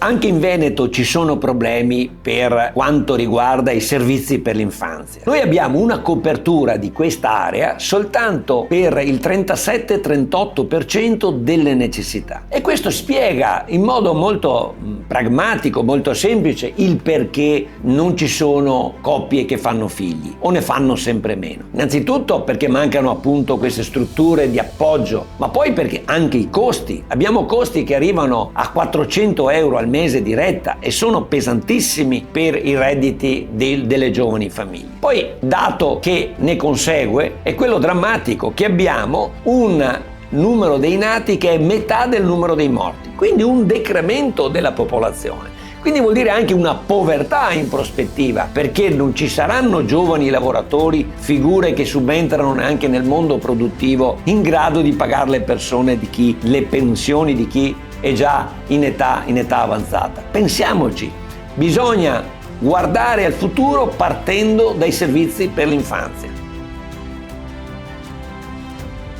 Anche in Veneto ci sono problemi per quanto riguarda i servizi per l'infanzia. Noi abbiamo una copertura di quest'area soltanto per il 37-38% delle necessità. E questo spiega in modo molto pragmatico, molto semplice, il perché non ci sono coppie che fanno figli o ne fanno sempre meno. Innanzitutto perché mancano appunto queste strutture di appoggio, ma poi perché anche i costi. Abbiamo costi che arrivano a 400 euro al mese di retta e sono pesantissimi per i redditi delle giovani famiglie. Poi, dato che ne consegue, è quello drammatico che abbiamo un numero dei nati che è metà del numero dei morti, quindi un decremento della popolazione. Quindi vuol dire anche una povertà in prospettiva, perché non ci saranno giovani lavoratori, figure che subentrano anche nel mondo produttivo, in grado di pagare le pensioni di chi è già in età avanzata. Pensiamoci, bisogna guardare al futuro partendo dai servizi per l'infanzia.